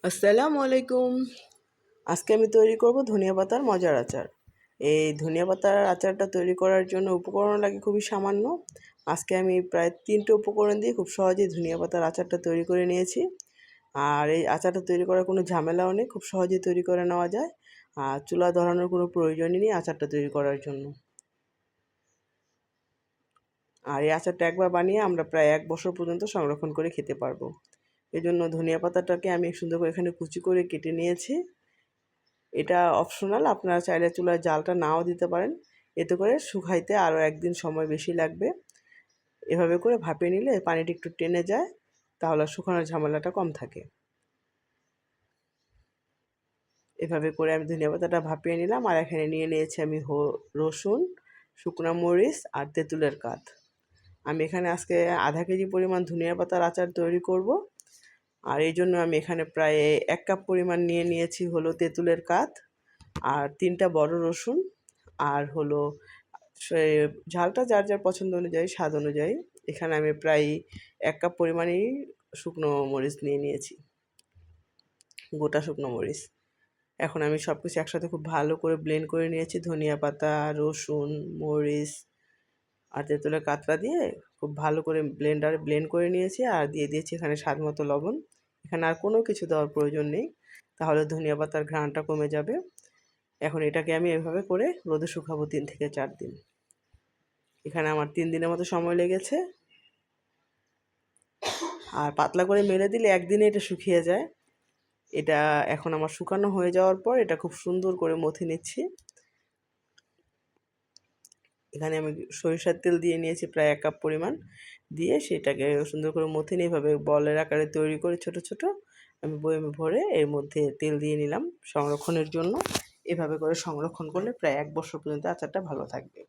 আসসালামু আলাইকুম। আজকে আমি তৈরি করব ধনিয়া পাতার মজার আচার। এই ধনিয়া পাতার আচারটা তৈরি করার জন্য উপকরণ লাগে খুবই সামান্য। আজকে আমি প্রায় ৩টে উপকরণ দিয়ে খুব সহজেই ধনিয়া পাতার আচারটা তৈরি করে নিয়েছি। আর এই আচারটা তৈরি করার কোনো ঝামেলাও নেই, খুব সহজেই তৈরি করে নেওয়া যায়। আর চুলা ধরানোর কোনো প্রয়োজনই নেই আচারটা তৈরি করার জন্য। আর এই আচারটা একবার বানিয়ে আমরা প্রায় ১ বছর পর্যন্ত সংরক্ষণ করে খেতে পারবো। এজন্য ধনিয়া পাতাটাকে আমি সুন্দর করে এখানে কুচি করে কেটে নিয়েছি। এটা অপশনাল, আপনারা চাইলে চুলায় জালটা নাও দিতে পারেন। এতে করে শুকাইতে আরও একদিন সময় বেশি লাগবে। এভাবে করে ভাপিয়ে নিলে পানিটা একটু টেনে যায়, তাহলে শুকানোর ঝামেলাটা কম থাকে। এভাবে করে আমি ধনিয়া পাতাটা ভাপিয়ে নিলাম। আর এখানে নিয়ে নিয়েছি আমি রসুন, শুকনো মরিচ আর তেঁতুলের কাঠ। আমি এখানে আজকে আধা কেজি পরিমাণ ধনিয়া পাতার আচার তৈরি করব। আর এই জন্য আমি এখানে প্রায় ১ কাপ পরিমাণ নিয়ে নিয়েছি হলো তেঁতুলের কাঠ আর ৩টা বড় রসুন। আর হলো সে ঝালটা যার যার পছন্দ অনুযায়ী, স্বাদ অনুযায়ী। এখানে আমি প্রায় ১ কাপ পরিমাণেই শুকনো মরিচ নিয়ে নিয়েছি, গোটা শুকনো মরিচ। এখন আমি সব কিছু একসাথে খুব ভালো করে ব্লেন্ড করে নিয়েছি। ধনিয়া পাতা, রসুন, মরিচ আর তেঁতুলের কাতরা দিয়ে খুব ভালো করে ব্লেন্ডারে ব্লেন্ড করে নিয়েছি। আর দিয়ে দিয়েছি এখানে স্বাদ মতো লবণ। এখানে আর কোনো কিছু দেওয়ার প্রয়োজন নেই, তাহলে ধনিয়া পাতার ঘ্রাণটা কমে যাবে। এখন এটাকে আমি এভাবে করে রোদে শুকাবো ৩ থেকে ৪ দিন। এখানে আমার ৩ দিনের মতো সময় লেগেছে। আর পাতলা করে মেলে দিলে একদিনে এটা শুকিয়ে যায়। এটা এখন আমার শুকানো হয়ে যাওয়ার পর এটা খুব সুন্দর করে মথে নিচ্ছি। এখানে আমি সরিষার তেল দিয়ে নিয়েছি প্রায় ১ কাপ পরিমাণ। দিয়ে সেটাকে সুন্দর করে মথে নিয়ে এভাবে বলের আকারে তৈরি করে ছোট ছোট আমি বয়ামে ভরে এর মধ্যে তেল দিয়ে নিলাম সংরক্ষণের জন্য। এভাবে করে সংরক্ষণ করলে প্রায় ১ বছর পর্যন্ত আচারটা ভালো থাকবে।